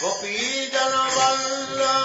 Gopi Jana Vallabha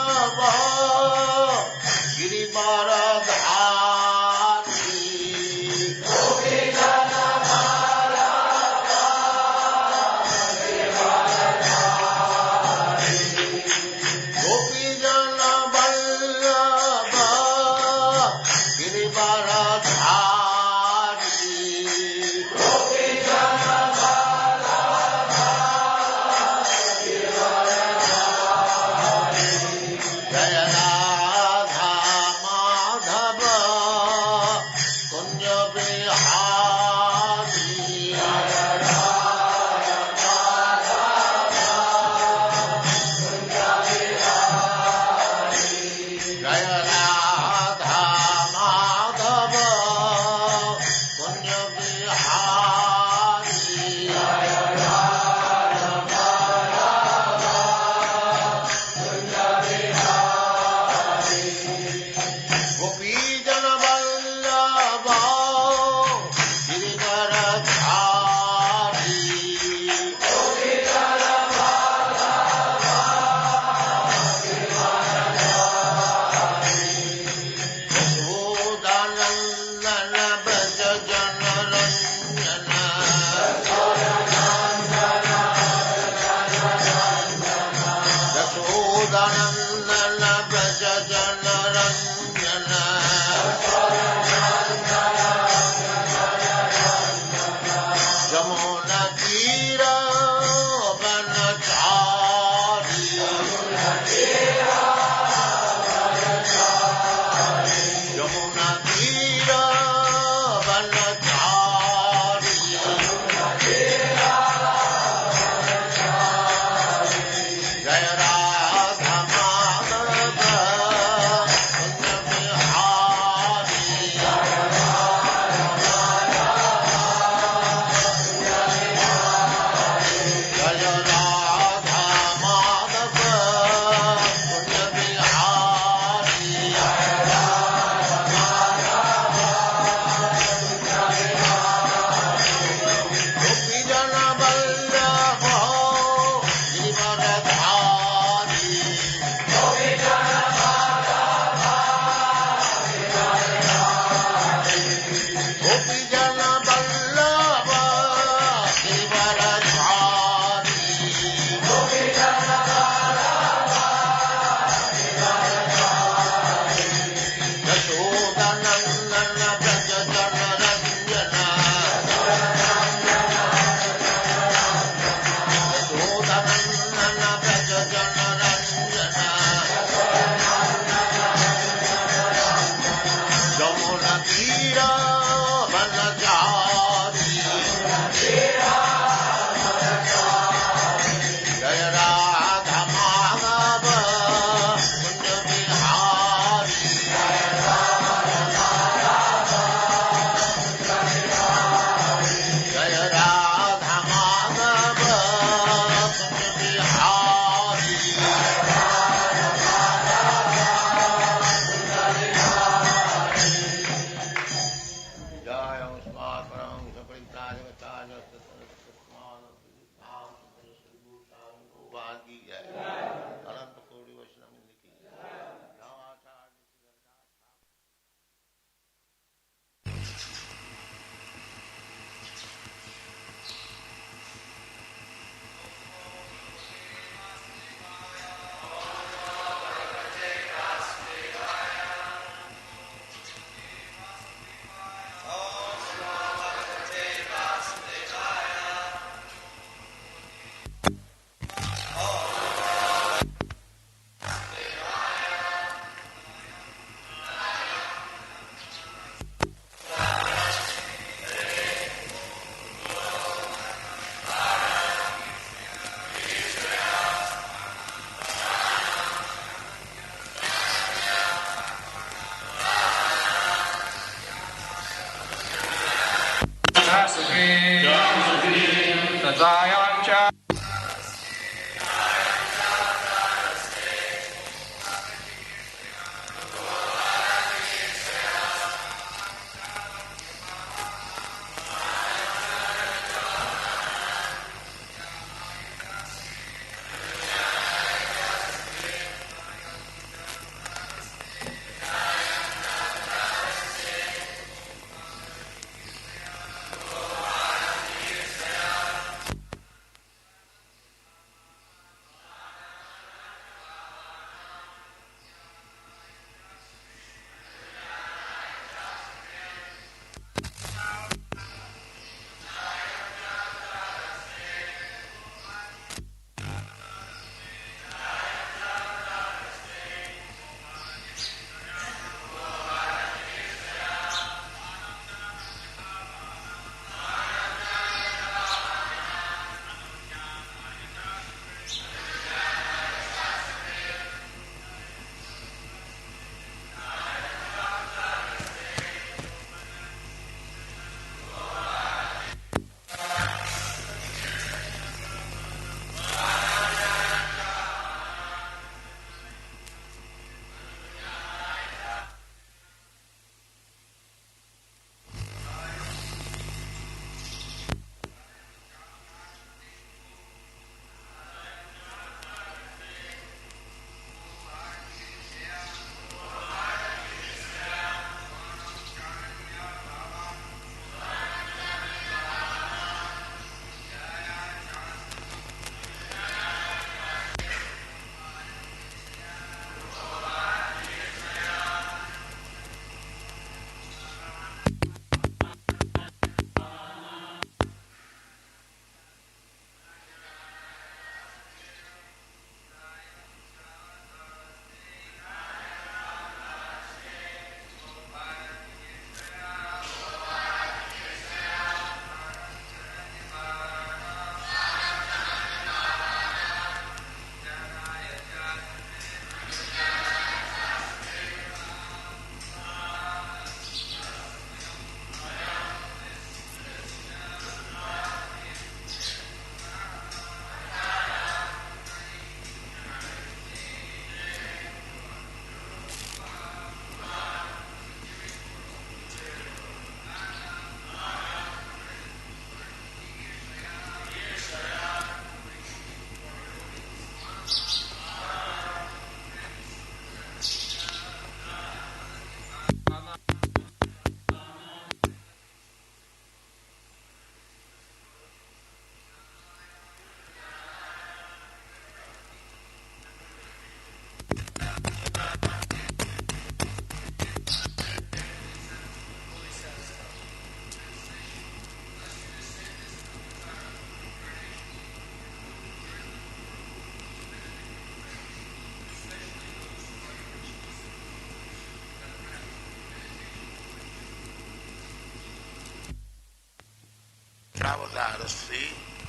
Avatarasri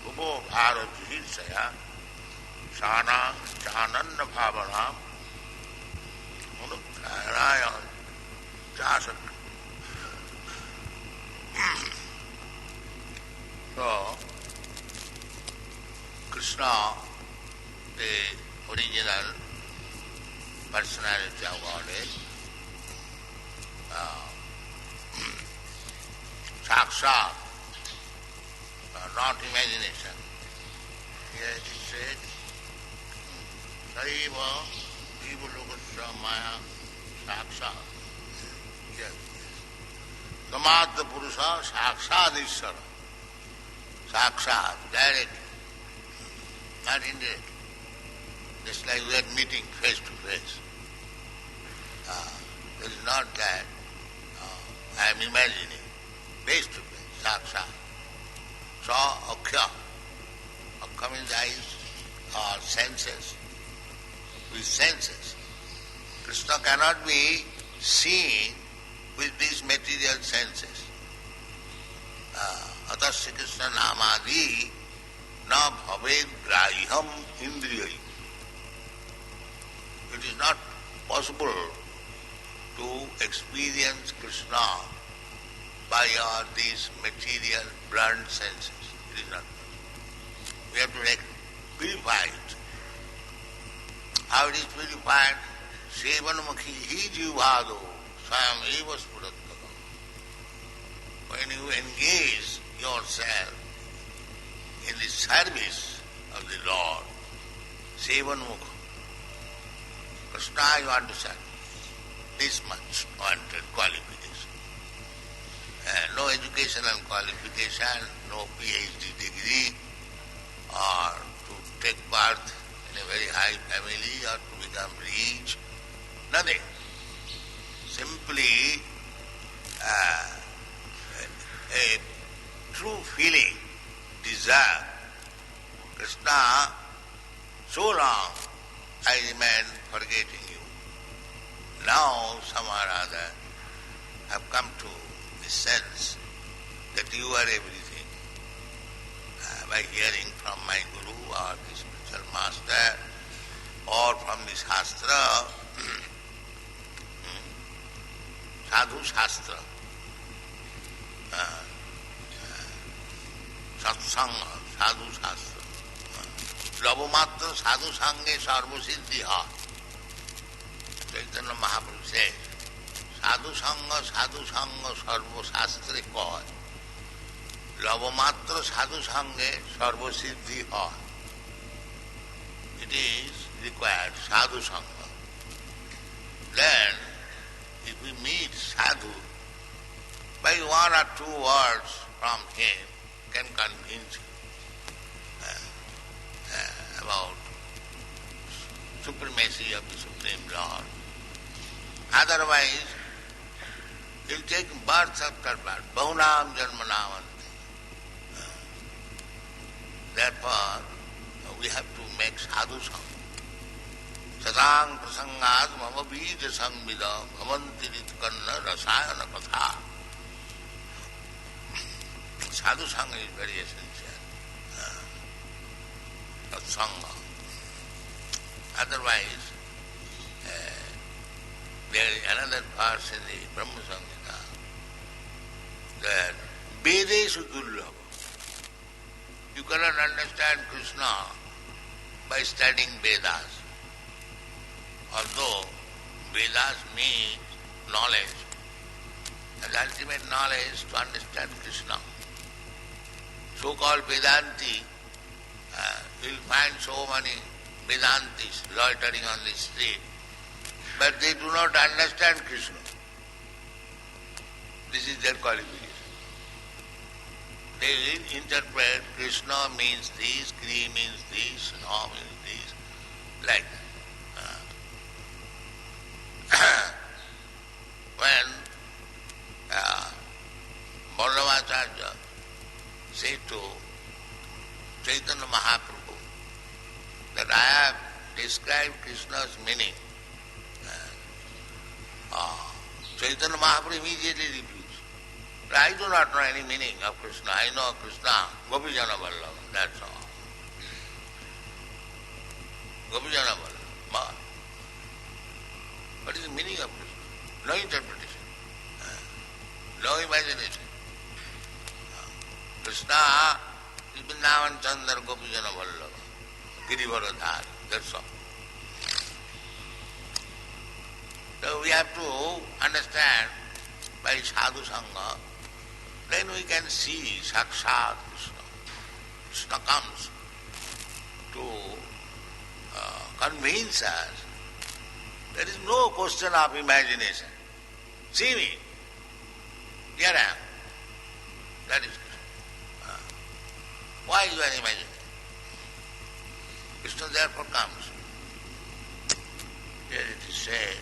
Upo Bharati Saya Sanang Chananda Bhavanam Narayan Jasak. So, Krishna, the original personality of Godhead, Sakshat, not imagination. Here it is said, Saiva Vibulukasya Maya Sakshat. Yes. Samadha Purusha Sakshat Ishvara. Sakshat, direct, not indirect. Just like we are meeting face to face. It is not that I am imagining, face to face, Sakshat. So, Akhya. Akhya means eyes or senses. With senses. Krishna cannot be seen with these material senses. Atasya Krishna namadi na bhaved grahiham indriyai. It is not possible to experience Krishna by all these material blunt senses. It is not possible. We have to purify it. How it is purified? Sevanmukhi hi jivado swayam eva spurattakam. When you engage yourself in the service of the Lord, Sevanmukha, Krishna you want to serve. This much wanted qualification. No educational qualification, no PhD degree, or to take birth in a very high family or to become rich, nothing. Simply a true feeling, desire. Krishna, so long I remain forgetting you. Now, somehow or other, have come to the sense that you are everything. By hearing from my Guru or the spiritual master or from the Shastra, Sadhu Shastra, Satsanga, Sadhu Shastra, Labhamatra Sadhu Sange Sarva Siddhi Ha. Chaitanya Mahaprabhu says, Sadhu Sangha Sarva Shastre Koi. Labhamatra Sadhu Sange Sarva Siddhi Ha. It is required, Sadhu Sangha. Then, if we meet Sadhu, by one or two words from him, can convince you about supremacy of the Supreme Lord. Otherwise, he'll take birth after birth. Bahunam janmanavante. Therefore, we have to make sadhu sangha. Satang prasangat mama bija sangvida bhavantirit kanna rasayana katha. Sadhu sangha is very essential. Sangha. Otherwise, there is another verse in the Brahma Samhita that Vedeshu Durlabha. You cannot understand Krishna by studying Vedas. Although Vedas means knowledge, and ultimate knowledge to understand Krishna. So-called Vedanti, you'll find so many Vedantis loitering on the street, but they do not understand Krishna. This is their qualification. They will interpret Krishna means this, Kri means this, No means this, like that. When Vṛndāvana said to Chaitanya Mahaprabhu that I have described Krishna's meaning, Chaitanya Mahaprabhu immediately refused. I do not know any meaning of Krishna. I know Krishna, Gopijana Vallabha, that's all. Gopijana Vallabha. What is the meaning of Krishna? No interpretation. No imagination. Krishna is Vṛndāvana Chandra Gopijana Vallabha, Girivara, that's all. So we have to understand by sadhu sangha, then we can see Sakshat Krishna. Krishna comes to convince us. There is no question of imagination. See me. Here I am. That is Krishna. Why you are imagining? Krishna therefore comes. Here it is said,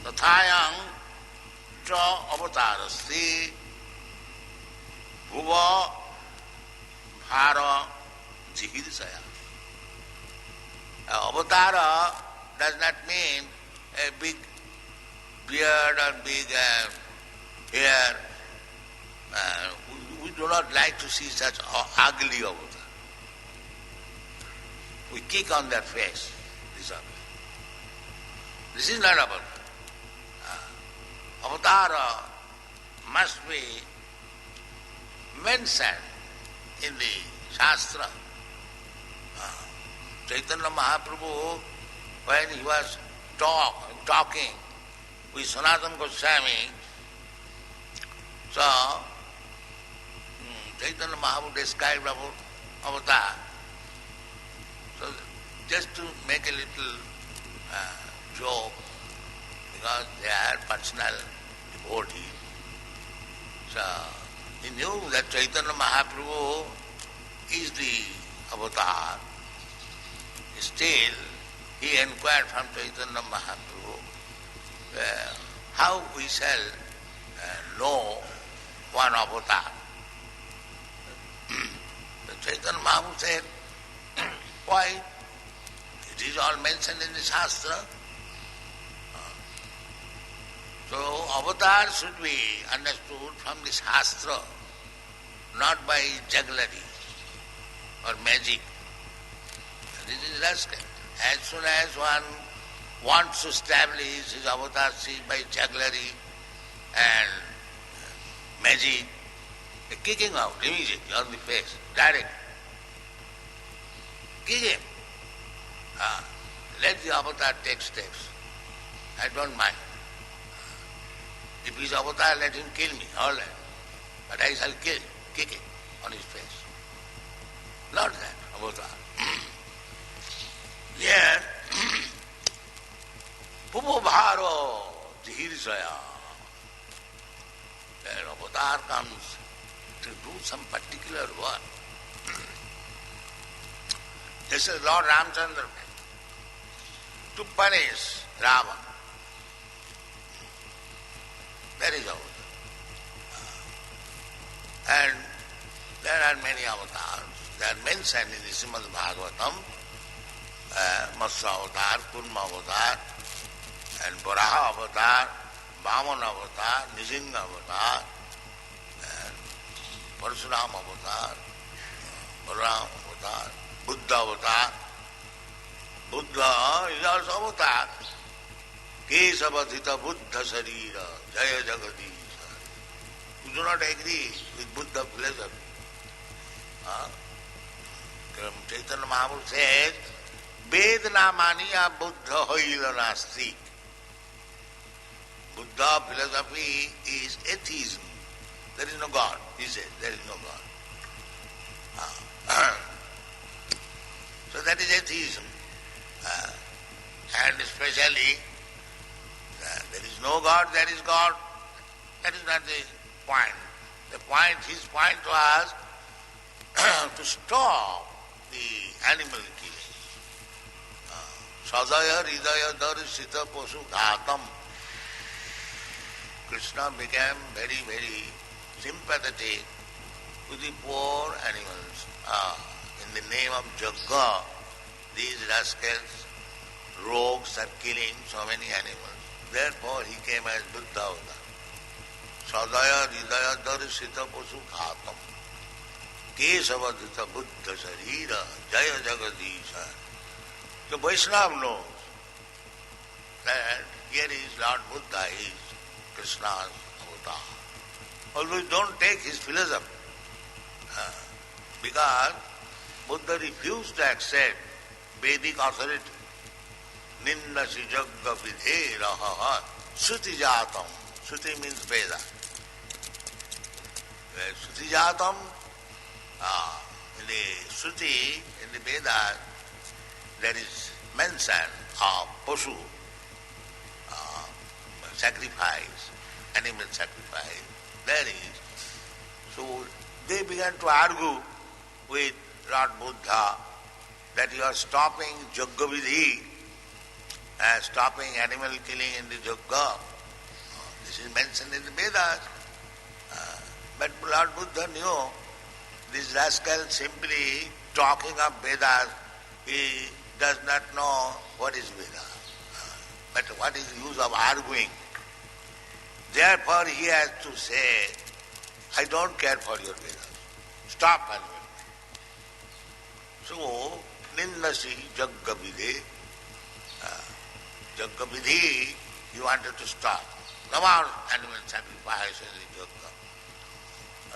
Tathayam cha avatarasti bhuva bhara jihirsaya. Avatara does not mean a big beard or big hair. We do not like to see such ugly avatar. We kick on their face. This is not avatar. Avatara must be mentioned in the Shastra. Chaitanya Mahaprabhu, when he was talking with Sanatana Goswami, so Chaitanya Mahaprabhu described about avatar. So just to make a little joke, because they are personal devotees. So he knew that Chaitanya Mahaprabhu is the avatar. Still, he inquired from Chaitanya Mahaprabhu, how we shall know one avatar. Chaitanya Mahaprabhu said, why? It is all mentioned in the Shastra. So avatar should be understood from the Shastra, not by jugglery or magic. This is rascal. As soon as one wants to establish his avatarship by jugglery and magic, kicking out immediately on the face, direct. Kick him. Let the avatar take steps. I don't mind. If he is avatar, let him kill me, all right. But I shall kick him on his face. Not that avatar. Here, Pupabharo Jihirsaya. Then avatar comes to do some particular work. This is Lord Ramchandra to punish Ravana. That is avatar. And there are many avatars. They are mentioned in the Srimad Bhagavatam. Matsya avatar, Kurma avatar, and Varaha avatar, Vāmana avatar, Nrisimha avatar, and Parashurama avatar, Balaram avatar, Buddha avatar. Buddha is also avatar. Kesavadhita Buddha Sarira, Jaya Jagadisha. You do not agree with Buddha philosophy. Chaitanya Mahaprabhu says, Vedana Maniya Buddha Hoila Nasti. Buddha philosophy is atheism. There is no God. He says, there is no God. So that is atheism. And especially, there is no God, there is God. That is not the point. The point, his point was to stop the animal killing. Sadaya Hridaya Darshita Posu Ghatam. Krishna became very, very sympathetic to the poor animals. In the name of Jagga, these rascals, rogues are killing so many animals. Therefore he came as Buddha avatar. Sadaya Hridaya Darsita Pasu Khatam Kesavadhita Buddha Sarira Jaya Jagadisha. The Vaishnava knows that here is Lord Buddha, is Krishna's avatar. Although you don't take his philosophy, because Buddha refused to accept Vedic authority. Ninnasi jagga vidhe raha Shruti jatam. Shruti means Veda. Shruti jatam, in the Shruti, in the Vedas, there is mention of Pashu, sacrifice, animal sacrifice. There is. So they began to argue with Lord Buddha that you are stopping Jagga Vidhi, stopping animal killing in the Jagga. This is mentioned in the Vedas. But Lord Buddha knew this rascal simply talking of Vedas, he does not know what is Veda. But what is the use of arguing? Therefore he has to say, I don't care for your Vedas. Stop arguing. So, Nindasi Jagga Vidhe. Jagga Vidhi, he wanted to stop. No more animal sacrifice in the Jagga.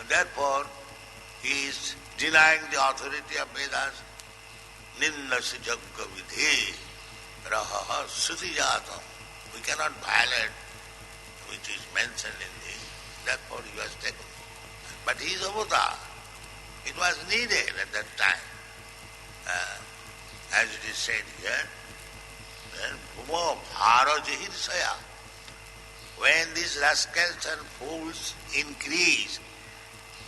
And therefore, he is denying the authority of Vedas. Nindasi Jagga Vidhi. Raha Suti Jatam. We cannot violate which is mentioned in the, therefore he was taken. But he is avatar. It was needed at that time. As it is said here, Bhumo Bharajihirsaya. When these rascals and fools increase,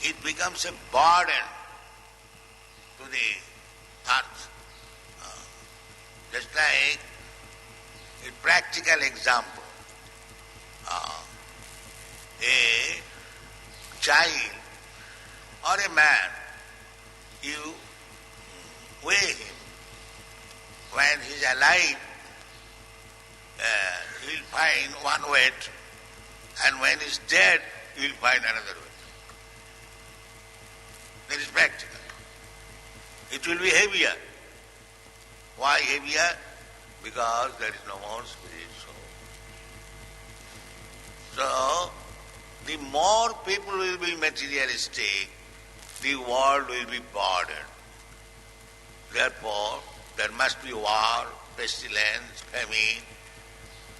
it becomes a burden to the earth. Just like a practical example. A child or a man, you weigh him. When he is alive, you will find one weight, and when he is dead, you will find another weight. That is practical. It will be heavier. Why heavier? Because there is no more spirit. So, the more people will be materialistic, the world will be burdened. Therefore, there must be war, pestilence, famine,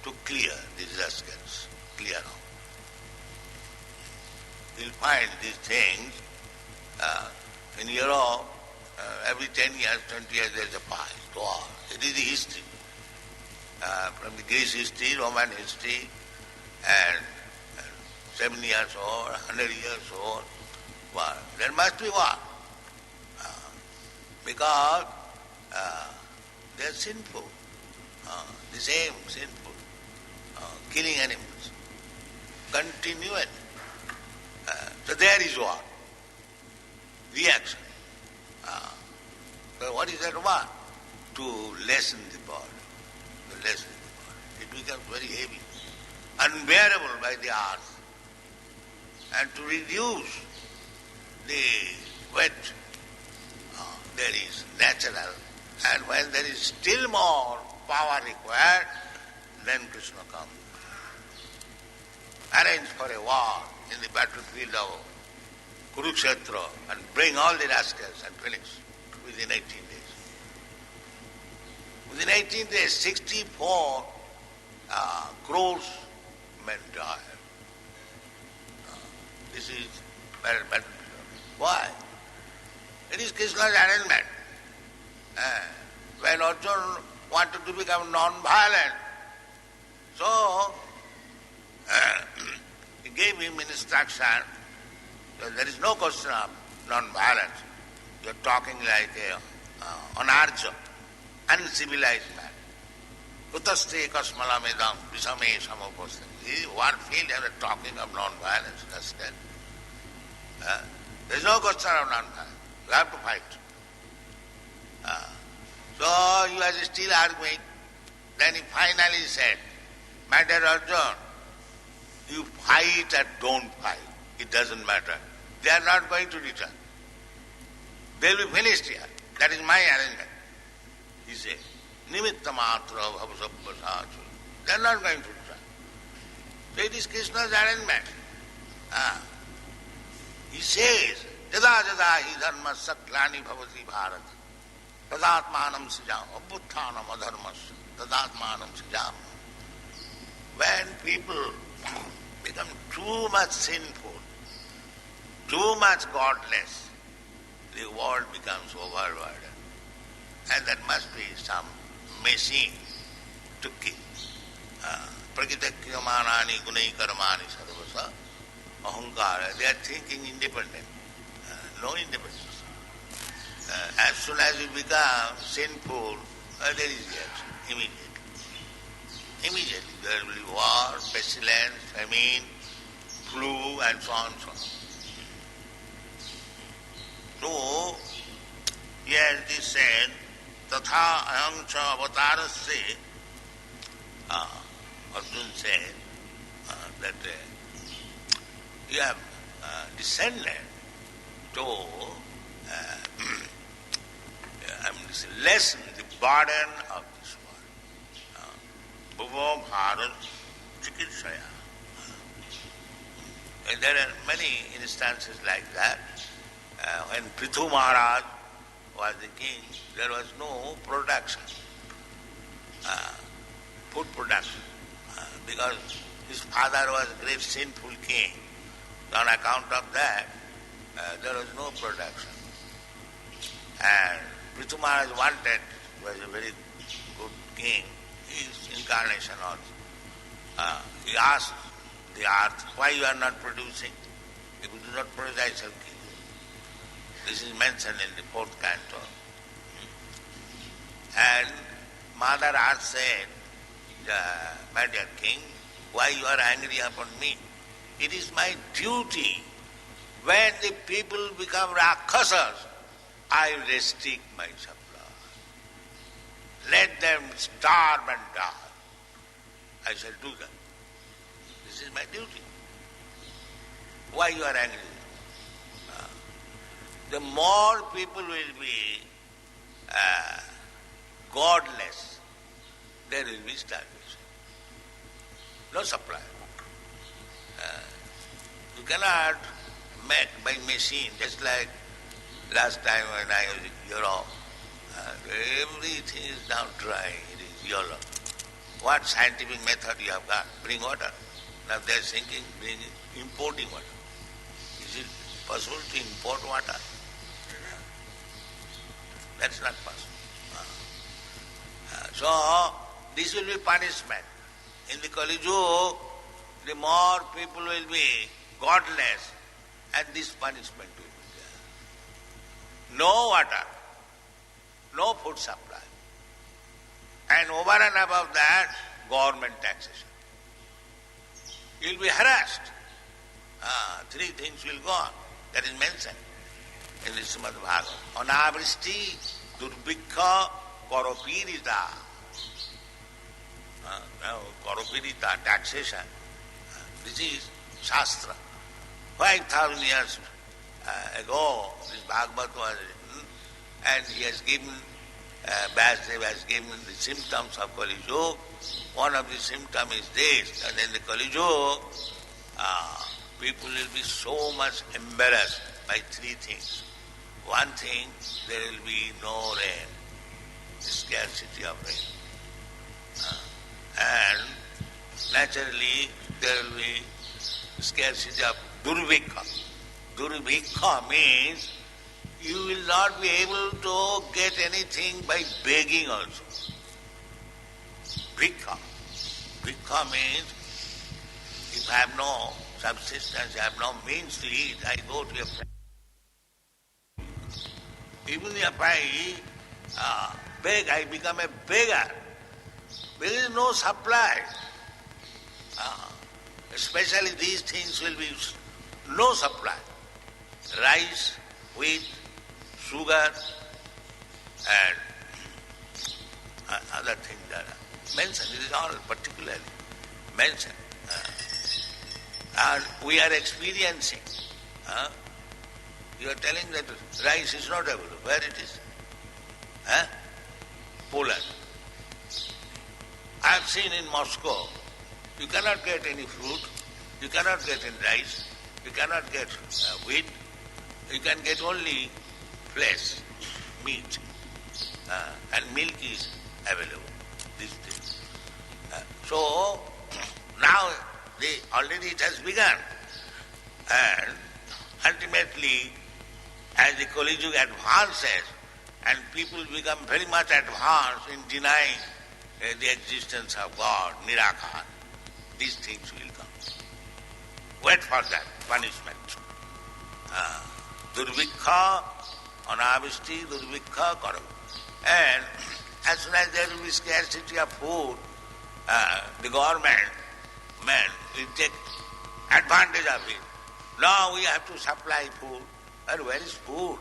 to clear these rascals, clear out. You'll find these things in Europe, every 10 years, 20 years there is a fight, war. It is the history. From the Greece history, Roman history, and 7 years old, 100 years old, war. There must be war. Because they are sinful. The same sinful. Killing animals. Continually. So there is war. Reaction. So what is that war? To lessen the burden. To lessen the burden. It becomes very heavy. Unbearable by the earth. And to reduce the weight, there is natural. And when there is still more power required, then Krishna comes. Arrange for a war in the battlefield of Kurukshetra and bring all the rascals and finish within 18 days. Within 18 days, 64 crores men died. This is battlefield. Why? It is Krishna's arrangement. When Arjuna wanted to become non-violent, so he gave him instruction that there is no question of non-violence. You are talking like an archer, uncivilized man. Kutaste kasmalamedam visame samopastam. This is one field and talking of non-violence. That's that. There is no question of non-violence. You have to fight. So he was still arguing. Then he finally said, My dear Arjuna, You fight or don't fight, it doesn't matter. They are not going to return. They will be finished here. That is my arrangement. He says, Nimitta matra bhavasabhasa. They are not going to return. So it is Krishna's arrangement. He says, Jada jada hi dharma saklani bhavati bharata. Tadatmanam sijam, abbutthanam adharmasya. Tadatmanam sijam. When people become too much sinful, too much godless, the world becomes overburdened. And there must be some machine to kill. Prakritakriyamanani gunai karmani sarvasa ahankara. They are thinking independent. No independence. As soon as you become sinful, there is reaction immediately. Immediately there will be war, pestilence, famine, flu, and so on and so on. So, here it is said, Tatha aham cha avatarasya, Arjuna said that you have descended to lessen the burden of this world. Bhuvo bharat chikitsaya. And there are many instances like that. When Prithu Maharaj was the king, there was no production, food production, because his father was a great sinful king. On account of that, there was no production. And Prithu Maharaj wanted, was a very good king, his incarnation also. He asked the earth, why you are not producing? If you do not produce, I shall kill you. This is mentioned in the 4th Canto. And Mother Earth said, my dear king, why you are angry upon me? It is my duty. When the people become Rakshasas, I restrict my supply. Let them starve and die. I shall do that. This is my duty. Why you are angry? The more people will be godless, there will be starvation. No supply. You cannot make by machine, just like last time when I was in Europe. Everything is now dry, it is yellow. What scientific method you have got? Bring water. Now they are thinking, importing water. Is it possible to import water? That's not possible. So, this will be punishment. In the Kali Yuga, the more people will be godless, and this punishment will be there. No water, no food supply. And over and above that, government taxation. You will be harassed. 3 things will go on. That is mentioned in the Srimad Bhagavatam. Anavristi, durbhikha, karopirita. Karopirita, taxation. This is Shastra. 5,000 years ago, this Bhagavatam was written, and he has given, Vyasadeva has given the symptoms of Kali Yuga. One of the symptoms is this, that in the Kali Yuga, people will be so much embarrassed by 3 things. One thing, there will be no rain, the scarcity of rain. And naturally, there will be scarcity of durbhikha. Durbhikha means you will not be able to get anything by begging also. Bhikha. Bhikha means if I have no subsistence, I have no means to eat, I go to a friend. Even if I beg, I become a beggar. There is no supply. Especially these things will be no supply. Rice, wheat, sugar, and other things that are mentioned. It is all particularly mentioned. And we are experiencing. You are telling that rice is not available. Where it is? Poland. I have seen in Moscow, you cannot get any fruit, you cannot get any rice, you cannot get wheat, you can get only flesh, meat, and milk is available. These things. So now already it has begun, and ultimately, as the Kali Yuga advances, and people become very much advanced in denying the existence of God, Nirakar, these things will come. Wait for that punishment. Durvikha, anavishti, durvikha, karam. And as soon as there will be scarcity of food, the government will take advantage of it. Now we have to supply food. And where is food?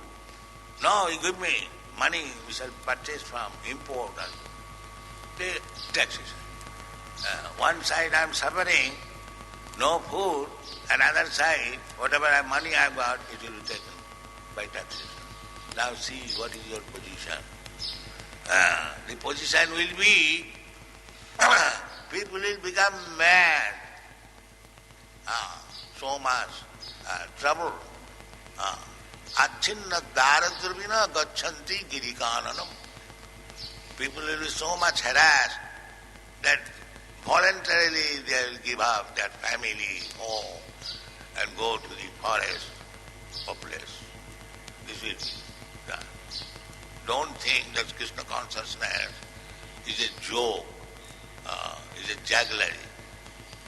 No, you give me money, we shall purchase from import and pay taxes. One side I am suffering, no food, another side, whatever money I have got, it will be taken by taxes. Now see what is your position. The position will be, people will become mad. So much trouble. Achinna daradrvina gachanti girikananam. People will be so much harassed that voluntarily they will give up their family, home, and go to the forest or place. This will be done. Don't think that Krishna consciousness is a joke, is a jugglery.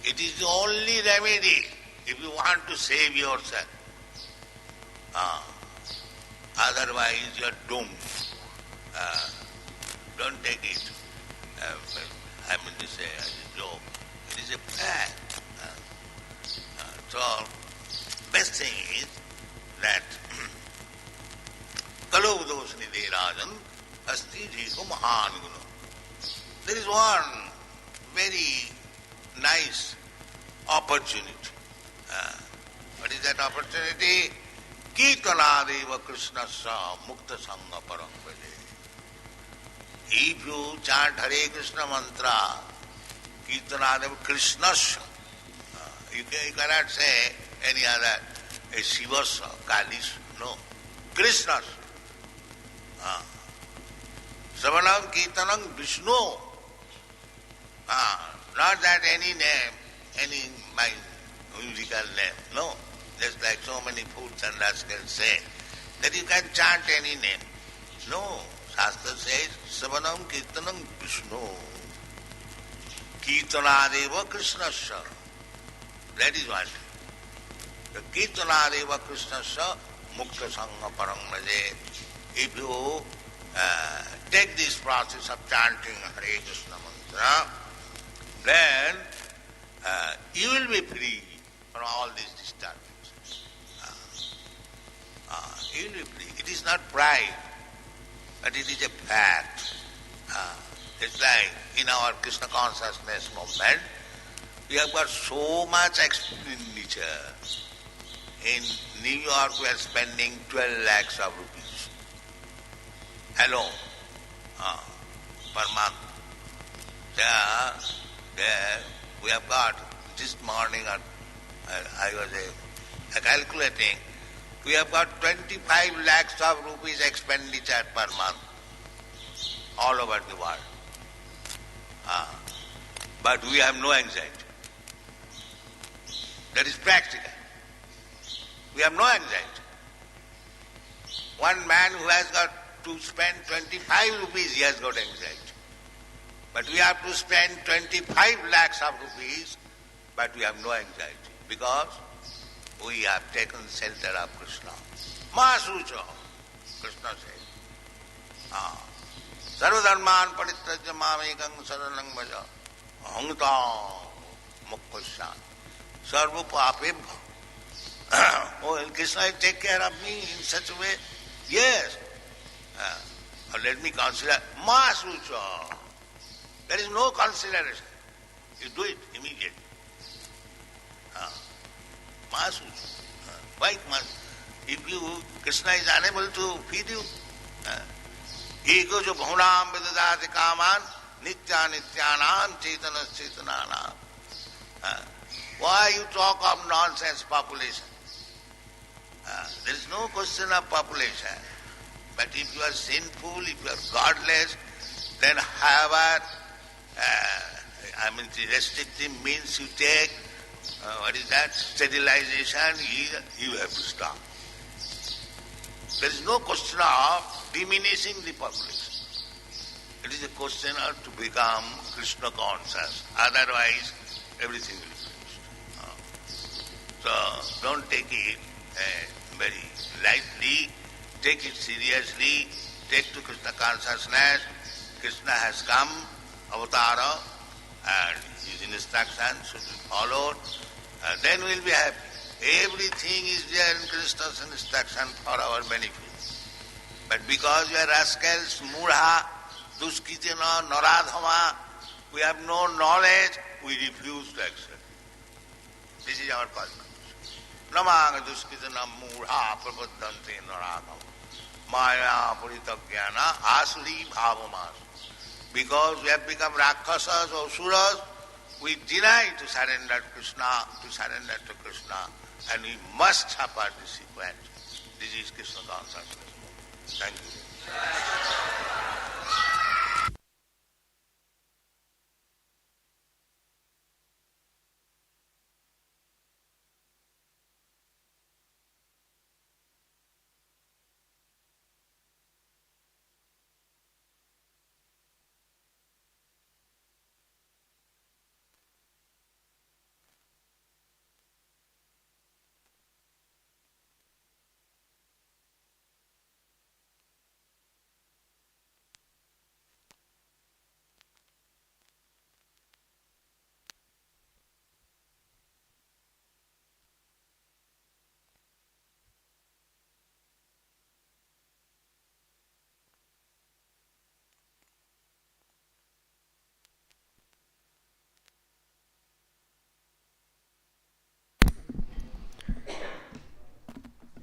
It is the only remedy if you want to save yourself. Otherwise you are doomed. Don't take it, I mean to say, as a joke. It is a fact. So, best thing is that Kalau Dosnidhe Rajan Asti Jiko Mahan Guna. There is one very nice opportunity. What is that opportunity? Kirtanadeva Krishnasya Mukta Sangha Param Bhaje. If you chant Hare Krishna mantra, Kirtanadeva Krishnasya, you cannot say any other, a Shivasya, Kalish, no. Krishnasya. Savanam Kirtanam Vishnu. Not that any name, any my musical name, no. Just like so many fools and rascals say, that you can chant any name. No, Shastra says, Savanam Kirtanam Vishnu. Kirtanadeva Krishnasya. That is what. The Kirtanadeva Krishnasya Mukta Sangha Param Bhaje. If you take this process of chanting Hare Krishna mantra, then you will be free from all these disturbances. You will be free. It is not pride, but it is a fact. It's like in our Krishna consciousness movement, we have got so much expenditure. In New York we are spending 12 lakhs of rupees alone per month. There we have got, this morning I was calculating, we have got 25 lakhs of rupees expenditure per month all over the world. But we have no anxiety. That is practical. We have no anxiety. One man who has got to spend 25 rupees, he has got anxiety. But we have to spend 25 lakhs of rupees, but we have no anxiety because we have taken shelter of Krishna. Masucho, Krishna says. Sarvadharman paritrajya mamekam saranam bhaja ahangta mukkasyan sarva papebha. Oh, Krishna will take care of me in such a way? Yes. Let me consider. Masucha. There is no consideration. You do it immediately. Masuri. Why must? If Krishna is unable to feed you, ego jo bhunam vedadati kaman nitya nityanam chetana chetananam. Why you talk of nonsense population? There is no question of population. But if you are sinful, if you are godless, then however, the restrictive means you take, sterilization, you have to stop. There is no question of diminishing the population. It is a question of to become Krishna conscious. Otherwise, everything will be finished. So, don't take it very lightly. Take it seriously. Take to Krishna consciousness. Krishna has come, avatara, and his instruction should be followed. Then we'll be happy. Everything is there in Krishna's instruction for our benefit. But because we are rascals, mudha, duskitena, naradhama, we have no knowledge, we refuse to accept. This is our personal. Namanga duskitena mudha prapaddante naradhama. Maya puritagyana asuri bhavamas. Because we have become rakshasas or suras, we deny to surrender to Krishna, and we must suffer the sequence. This is Krishna consciousness. Thank you.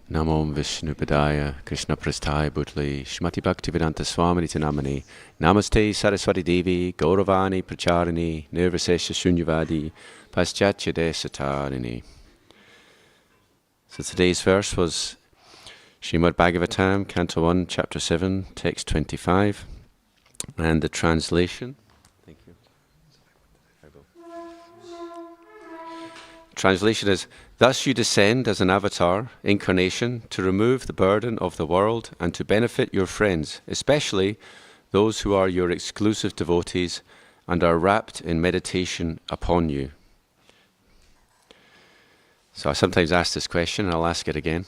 Namo Vishnu Padaya Krishna Prasthaya Bhutli Shrimati Bhaktivedanta Swami Namani Namaste Saraswati Devi Gauravani Pracharini Nirvasesha Shunyavadi Paschatya Desatarini. So today's verse was Srimad Bhagavatam, Canto 1, Chapter 7, Text 25, and the translation. Thank you. Translation is, thus you descend as an avatar, incarnation, to remove the burden of the world and to benefit your friends, especially those who are your exclusive devotees and are wrapped in meditation upon you. So I sometimes ask this question, and I'll ask it again.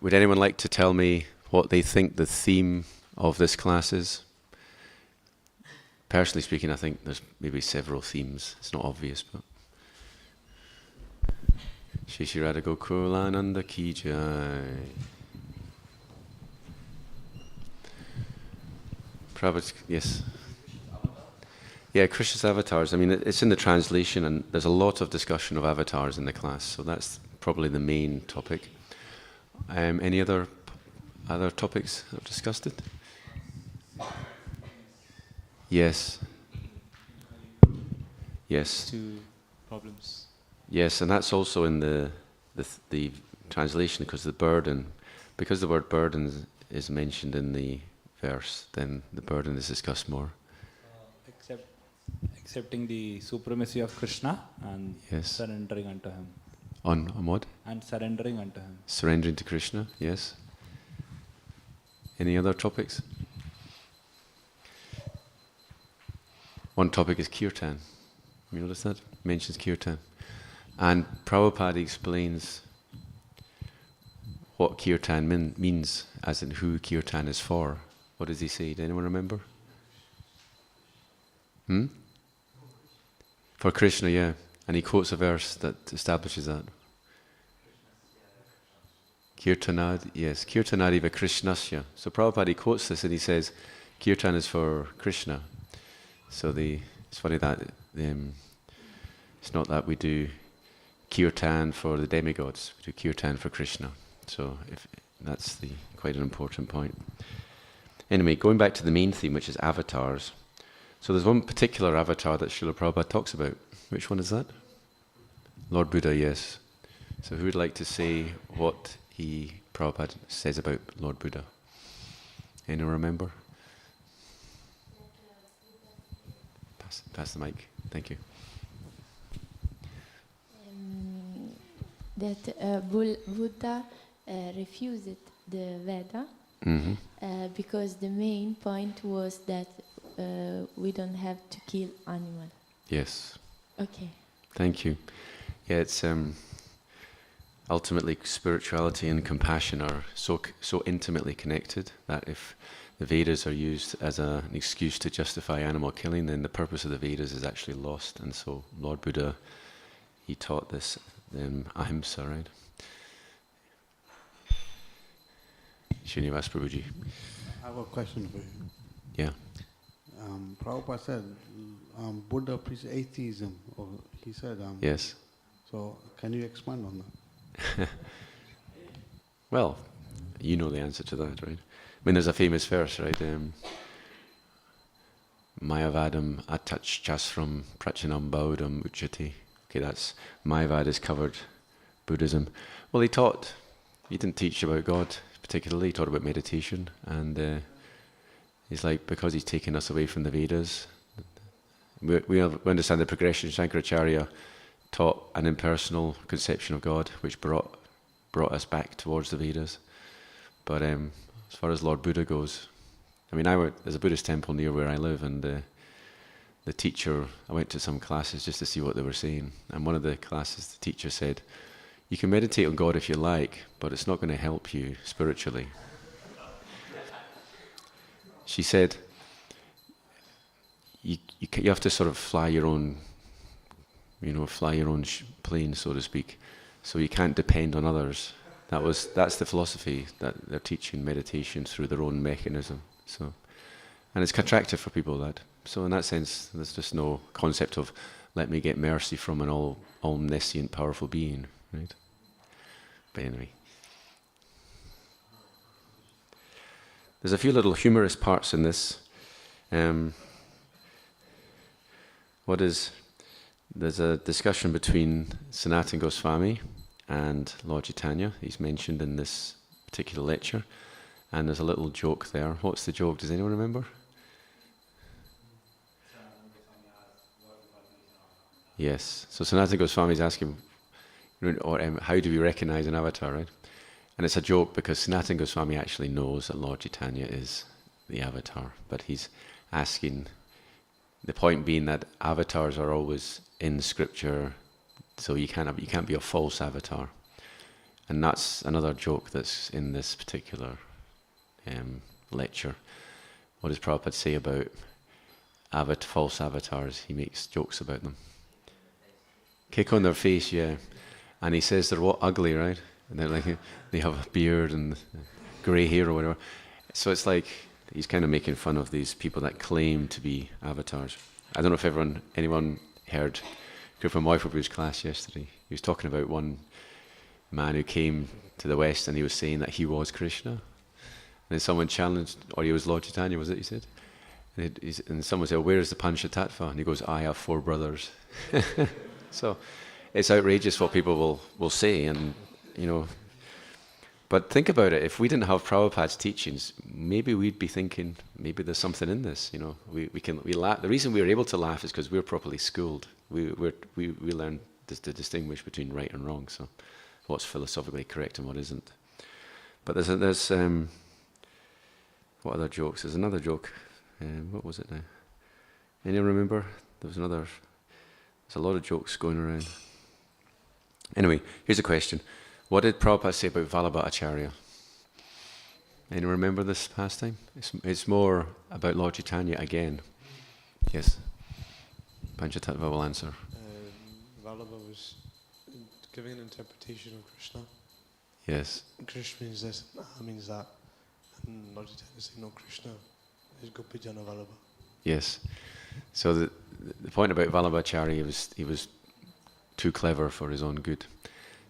Would anyone like to tell me what they think the theme of this class is? Personally speaking, I think there's maybe several themes. It's not obvious, but... Shri Shri Radha Gokulananda Ki Jai. Prabhupada, yes. Yeah, Krishna's avatars. I mean, it's in the translation, and there's a lot of discussion of avatars in the class, so that's probably the main topic. Any other topics that I've discussed it? Yes. Yes. Two problems. Yes, and that's also in the translation, because the word burden is mentioned in the verse, then the burden is discussed more. Accepting the supremacy of Krishna and yes. surrendering unto him. On what? And surrendering unto him. Surrendering to Krishna, yes. Any other topics? One topic is kirtan. You notice that? Mentions kirtan. And Prabhupada explains what kirtan means, as in who kirtan is for. What does he say? Does anyone remember? For Krishna, yeah. And he quotes a verse that establishes that. Kirtanad, yes. Kirtanadiva Krishnasya. So Prabhupada, he quotes this and he says, kirtan is for Krishna. So it's funny that it's not that we do kirtan for the demigods. We do kirtan for Krishna. So that's quite an important point. Anyway, going back to the main theme, which is avatars. So there's one particular avatar that Srila Prabhupada talks about. Which one is that? Lord Buddha, yes. So who would like to say what Prabhupada says about Lord Buddha? Anyone remember? Pass the mic. Thank you. That Buddha refused the Veda because the main point was that we don't have to kill animals. Yes. Okay. Thank you. Yeah, it's ultimately spirituality and compassion are so intimately connected that if the Vedas are used as an excuse to justify animal killing, then the purpose of the Vedas is actually lost. And so Lord Buddha, he taught this ahimsa, right? Srinivas Prabhuji. I have a question for you. Yeah. Prabhupada said Buddha preached atheism. Or he said. Yes. So can you expand on that? Well, you know the answer to that, right? I mean, there's a famous verse, right? Mayavadam atachchasram prachanam baudam uchati. Okay, that's Mayavad is covered Buddhism. Well, he didn't teach about God particularly, he taught about meditation, and he's like, because he's taken us away from the Vedas, we understand the progression. Shankaracharya taught an impersonal conception of God, which brought us back towards the Vedas. But as far as Lord Buddha goes, I mean, there's a Buddhist temple near where I live, and the teacher, I went to some classes just to see what they were saying, and one of the classes, the teacher said, you can meditate on God if you like, but it's not going to help you spiritually. She said, you have to sort of fly your own plane, so to speak, so you can't depend on others. That's the philosophy, that they're teaching meditation through their own mechanism. So, and it's attractive for people, that. So in that sense, there's just no concept of let me get mercy from an omniscient, powerful being, right? But anyway, there's a few little humorous parts in this. There's a discussion between Sanatana Goswami and Lord Chaitanya. He's mentioned in this particular lecture, and there's a little joke there. What's the joke? Does anyone remember? Yes. So Sanatana Goswami is asking, how do we recognize an avatar, right? And it's a joke because Sanatana Goswami actually knows that Lord Chaitanya is the avatar, but he's asking, the point being that avatars are always in scripture, so you can't be a false avatar. And that's another joke that's in this particular lecture. What does Prabhupada say about false avatars? He makes jokes about them. Kick on their face, yeah. And he says they're what, ugly, right? And they're like, they have a beard and grey hair or whatever. So it's like, he's kind of making fun of these people that claim to be avatars. I don't know if anyone heard Kripa Moiprabhu's class yesterday. He was talking about one man who came to the West and he was saying that he was Krishna. And then someone challenged, or he was Lord Chaitanya, was it, he said? And someone said, where is the Panchatattva? And he goes, I have 4 brothers. So it's outrageous what people will say, and but think about it. If we didn't have Prabhupada's teachings, maybe we'd be thinking, maybe there's something in this. We laugh. The reason we were able to laugh is because we were properly schooled. We learned to distinguish between right and wrong. So, what's philosophically correct and what isn't. But there's what other jokes? There's another joke. What was it now? Anyone remember? There's a lot of jokes going around. Anyway, here's a question. What did Prabhupada say about Vṛndāvana? Anyone remember this pastime? It's more about Lord Chaitanya again. Yes. Panchatattva will answer. Vṛndāvana was giving an interpretation of Krishna. Yes. Krishna means this, means that. And Lord Chaitanya is saying, no, Krishna is Gopijana Vallabha. Yes. So the point about Vṛndāvana, he was too clever for his own good.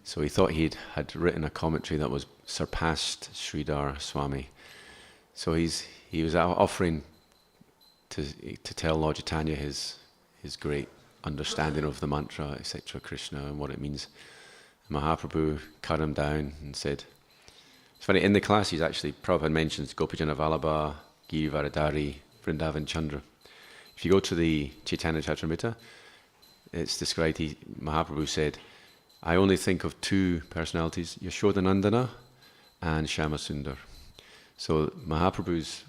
So he thought he had written a commentary that was surpassed Sridhar Swami. So he was offering to tell Lord Chaitanya his great understanding of the mantra, etc., Krishna, and what it means. Mahaprabhu cut him down and said, it's funny, in the class Prabhupada mentions Gopijana Vallabha, Giri Varadari, Vṛndāvana Chandra. If you go to the Chaitanya Charitamrita, it's described, Mahaprabhu said, I only think of two personalities, Yashodanandana and Shyamasundar. So Mahaprabhu's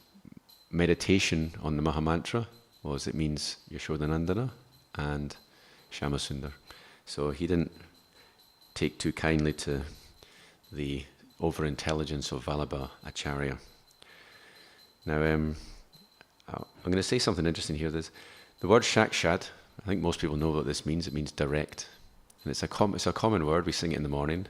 meditation on the Mahamantra was, it means Yashodanandana and Shyamasundar. So he didn't take too kindly to the over-intelligence of Vallabha Acharya. Now, I'm going to say something interesting here. The word Shakshat, I think most people know what this means. It means direct. And it's a common word. We sing it in the morning.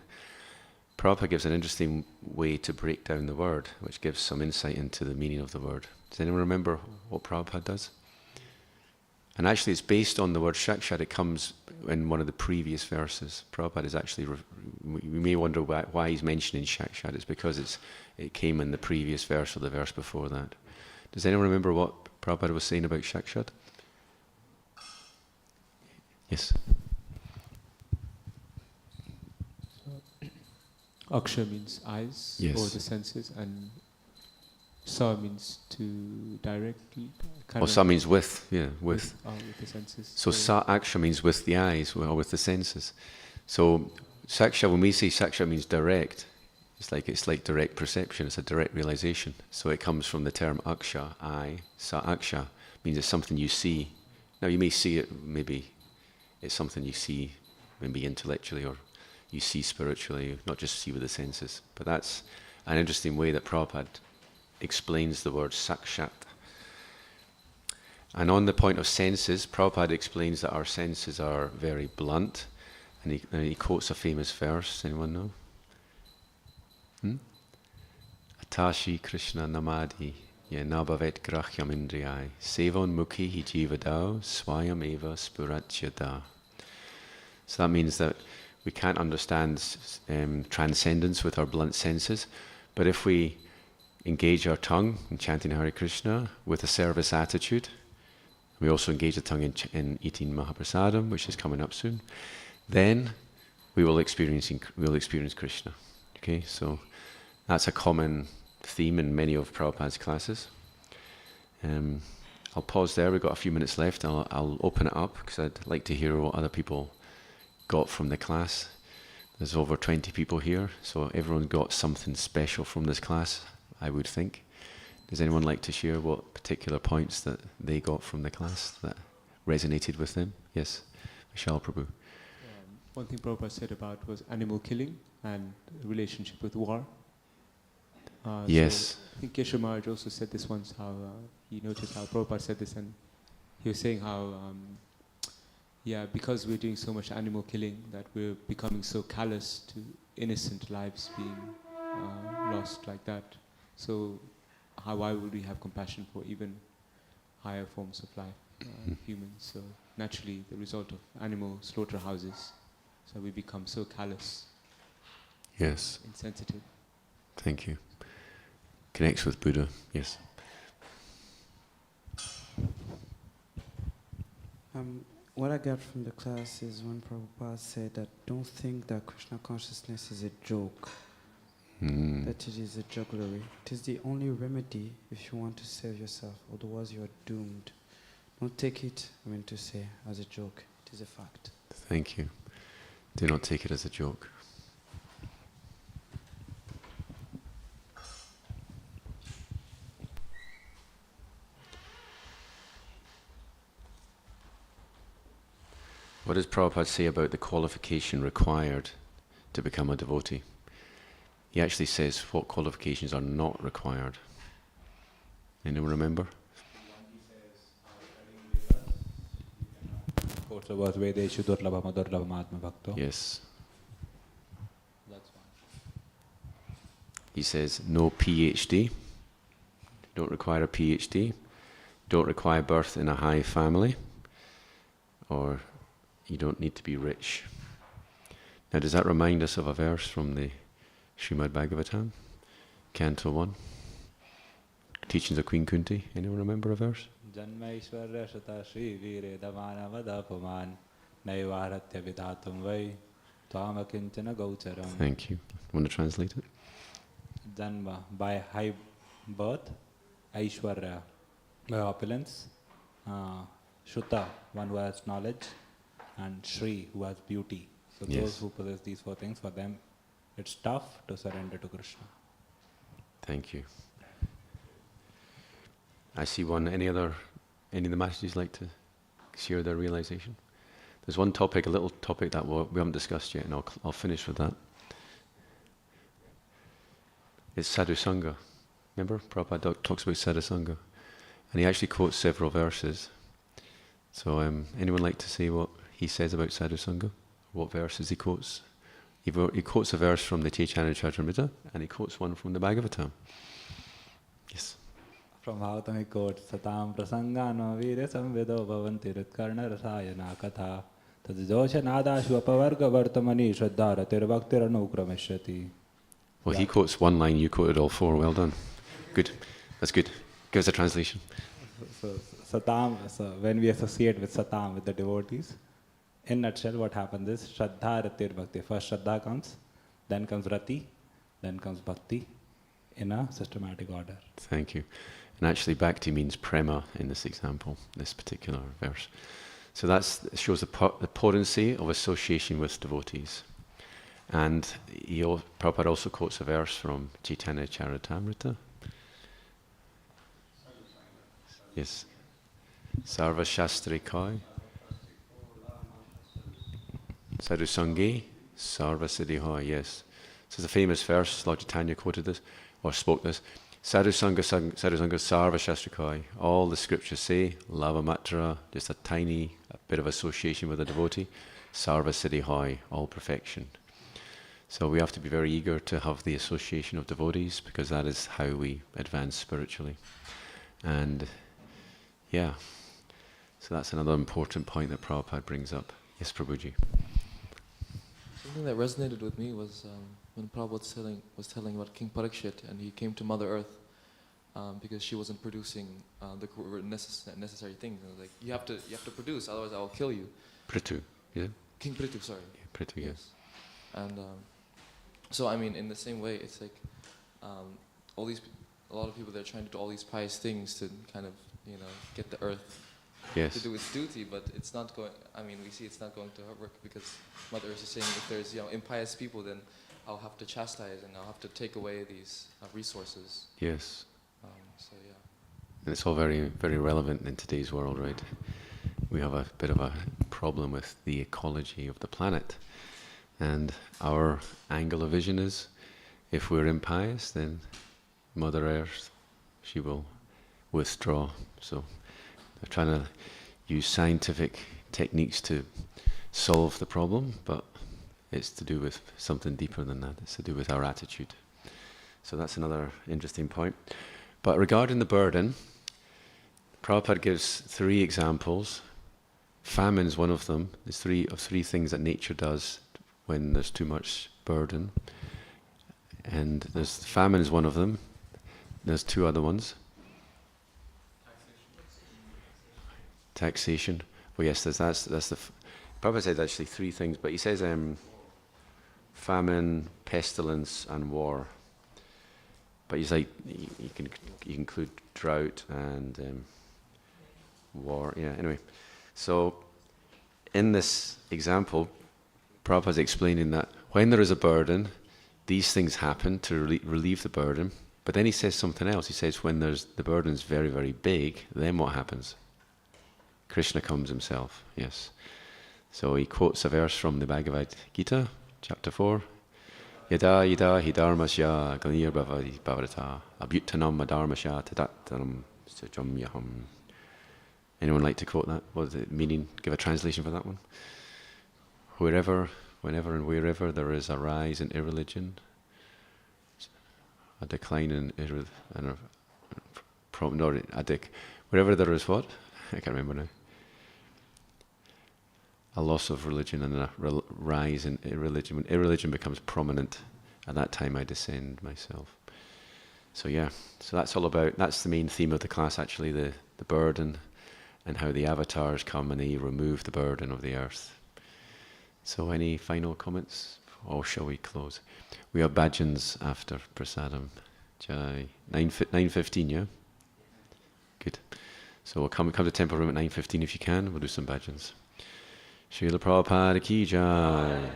Prabhupada gives an interesting way to break down the word, which gives some insight into the meaning of the word. Does anyone remember what Prabhupada does? And actually it's based on the word Shakshat. It comes in one of the previous verses. Prabhupada is actually, we may wonder why he's mentioning Shakshat. It's because it came in the previous verse or the verse before that. Does anyone remember what Prabhupada was saying about Shakshat? Yes? Aksha means eyes, yes, or the senses, and Sa means to directly. Sa means with, with. With the senses. So Sa Aksha means with the eyes, or with the senses. So Saksha, when we say Saksha means direct, it's like direct perception, it's a direct realization. So it comes from the term Aksha, eye. Sa Aksha means it's something you see. Now you may see it, maybe it's something you see, maybe intellectually, or you see spiritually, not just see with the senses. But that's an interesting way that Prabhupada explains the word Sakshat. And on the point of senses, Prabhupada explains that our senses are very blunt, and he quotes a famous verse. Anyone know? Atashi Krishna Namadi ye nabhavet grachyam indriyai sevon mukhi hi jivadau swayam eva spuratyada. So that means that we can't understand transcendence with our blunt senses, but if we engage our tongue in chanting Hare Krishna with a service attitude, we also engage the tongue in eating Mahaprasadam, which is coming up soon, then we will experience Krishna. Okay, so that's a common theme in many of Prabhupada's classes. I'll pause there, we've got a few minutes left. I'll open it up because I'd like to hear what other people got from the class. There's over 20 people here, so everyone got something special from this class, I would think. Does anyone like to share what particular points that they got from the class that resonated with them? Yes, Vishal Prabhu. One thing Prabhupada said about was animal killing and relationship with war. Yes. So I think Keshav Maharaj also said this once, how he noticed how Prabhupada said this, and he was saying how because we're doing so much animal killing that we're becoming so callous to innocent lives being lost like that. So why would we have compassion for even higher forms of life, humans? So naturally the result of animal slaughterhouses, so we become so callous, yes, insensitive. Thank you. Connects with Buddha, yes. What I got from the class is when Prabhupada said that don't think that Krishna consciousness is a joke, that it is a jugglery. It is the only remedy if you want to save yourself, otherwise you are doomed. Don't take it, to say, as a joke. It is a fact. Thank you. Do not take it as a joke. What does Prabhupada say about the qualification required to become a devotee? He actually says what qualifications are not required. Anyone remember? Yes. That's one. He says no PhD. Don't require a PhD. Don't require birth in a high family. Or you don't need to be rich. Now, does that remind us of a verse from the Srimad Bhagavatam, Canto 1? Teachings of Queen Kunti. Anyone remember a verse? Janmaishwarya Shata Shri Vire Davana Vadapaman Naivaratya Vidatum Vai Twamakinchana Gaucharam. Thank you. Want to translate it? Janma, by high birth, Aishwarya, by opulence, Shuta, one who has knowledge, and Shri, who has beauty. So those who possess these four things, for them, it's tough to surrender to Krishna. Thank you. I see one. Any of the Matatis like to share their realization? There's one topic, a little topic that we haven't discussed yet, and I'll finish with that. It's Sadhu Sangha. Remember, Prabhupada talks about Sadhu Sangha, and he actually quotes several verses. So, anyone like to say what he says about Sadhu Sangha? What verses he quotes? He quotes a verse from the Chaitanya Charitamrita, and he quotes one from the Bhagavatam. Yes. From Bhagavatam he quotes, Satam prasangano vire samvedo bhavanti ritkarna rasayana katha tadjosha nadashu apavarga vartamani shraddhara tirvaktir anukrameshyati. Well, he quotes one line, you quoted all four. Well done. Good. That's good. Give us a translation. So when we associate with Satam, with the devotees, in a nutshell, what happens is Shraddha, Rati, Bhakti. First Shraddha comes, then comes Rati, then comes Bhakti, in a systematic order. Thank you. And actually, Bhakti means prema in this example, this particular verse. So that shows the potency of association with devotees. And Prabhupada also quotes a verse from Chaitanya Charitamrita. Yes. Sarva Shastri Kai. Sadhu Sangi, Sarva Siddhi Hoy, yes. So it's a famous verse, Lord Chaitanya quoted this, or spoke this. Sadhu Sangha, Sarva Shastri Kai. All the scriptures say, Lava Matra, just a bit of association with a devotee. Sarva Siddhi Hoy, all perfection. So we have to be very eager to have the association of devotees, because that is how we advance spiritually. And yeah, so that's another important point that Prabhupada brings up. Yes, Prabhuji. Something that resonated with me was when Prabhupada was telling about King Parikshit, and he came to Mother Earth because she wasn't producing the necessary things. And like, you have to produce, otherwise I will kill you. Prithu, yeah. King Prithu, sorry. Yeah, Prithu, yes. And so I mean, in the same way, it's like a lot of people, they're trying to do all these pious things to kind of, get the earth to do its duty, but it's not going. I mean, we see it's not going to work, because Mother Earth is saying, if there's impious people, then I'll have to chastise and I'll have to take away these resources. Yes. So yeah. And it's all very, very relevant in today's world, right? We have a bit of a problem with the ecology of the planet, and our angle of vision is, if we're impious, then Mother Earth, she will withdraw. So they're trying to use scientific techniques to solve the problem, but it's to do with something deeper than that. It's to do with our attitude. So that's another interesting point. But regarding the burden, Prabhupada gives 3 examples. Famine's one of them. There's three things that nature does when there's too much burden. And famine is one of them. There's 2 other ones. Taxation. Well, yes, that's the. Prabhupada said actually 3 things, but he says famine, pestilence, and war. But he's like, you can include drought and war. Yeah. Anyway, so in this example, Prabhupada's explaining that when there is a burden, these things happen to relieve the burden. But then he says something else. He says when the burden is very, very big, then what happens? Krishna comes himself, yes. So he quotes a verse from the Bhagavad Gita, chapter 4. Yada yada hi dharmasya glanir bhavarata abhyuttanam adharmasya tadattanam sajamyaham. Anyone like to quote that? What does it mean? Give a translation for that one. Wherever, whenever and wherever there is a rise in irreligion, a decline in wherever there is what? I can't remember now. a loss of religion and a rise in irreligion. When irreligion becomes prominent, at that time I descend myself. So yeah, so that's all about, that's the main theme of the class actually, the burden, and how the avatars come and they remove the burden of the earth. So any final comments? Or shall we close? We have bhajans after prasadam. Jai. 9:15, yeah? Good. So we'll come to temple room at 9:15 if you can. We'll do some bhajans. Srila Prabhupada ki jai.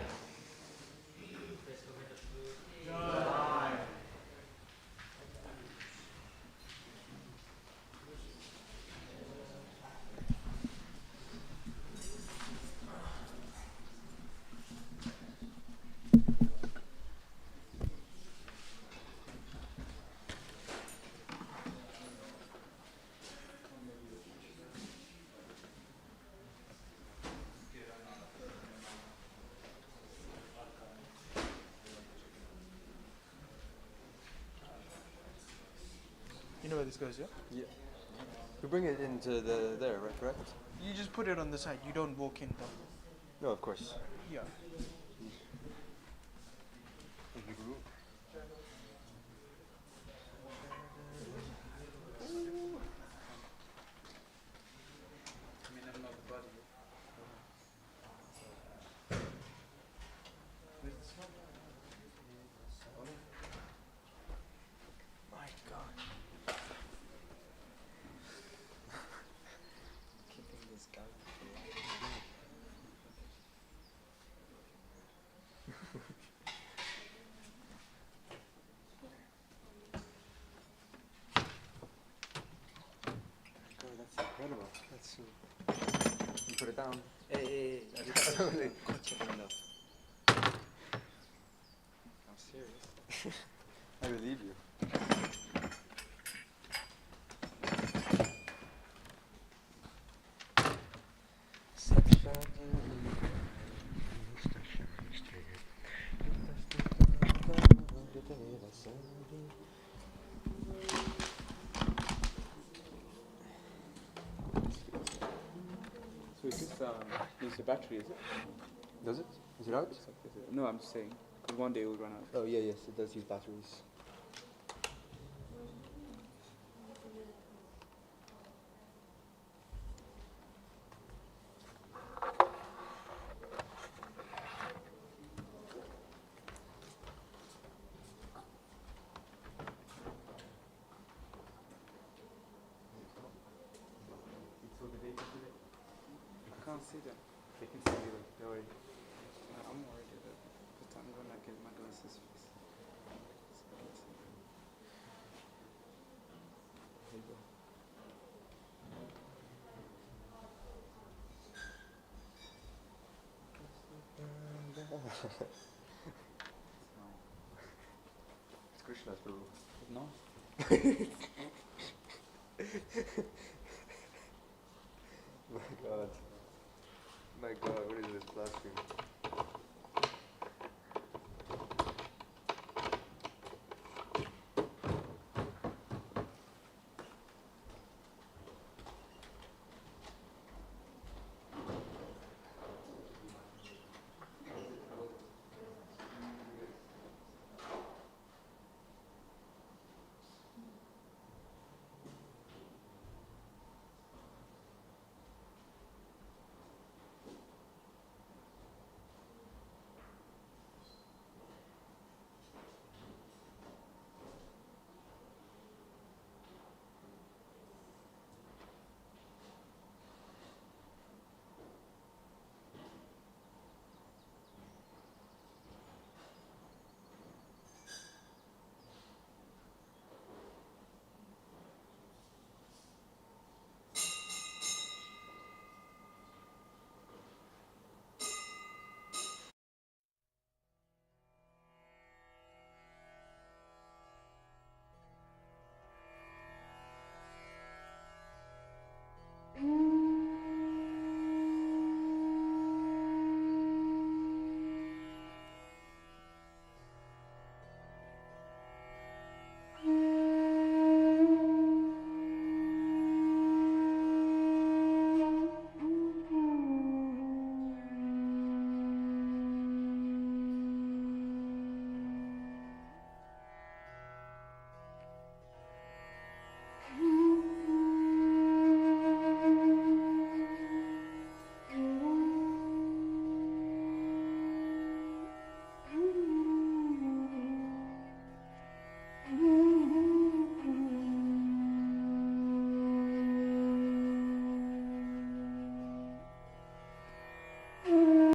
You know where this goes, yeah? Yeah. You bring it into there, right? Correct? You just put it on the side. You don't walk in though. No, of course. Yeah. Thank you, Guru. My God. Keeping this guy. God, that's incredible. That's so. You put it down. Hey. That's totally enough. I'm serious. I believe you. So it just needs a battery, is it? Does it? Is it out? No, I'm just saying. Because one day it will run out. Oh yeah, yes, it does use batteries. I can't see them. They can see me though. Don't worry. I'm worried but I'm gonna get my glasses fixed. There you go. It's Krishna's Guru. No. My God. My God, what is this blasphemy?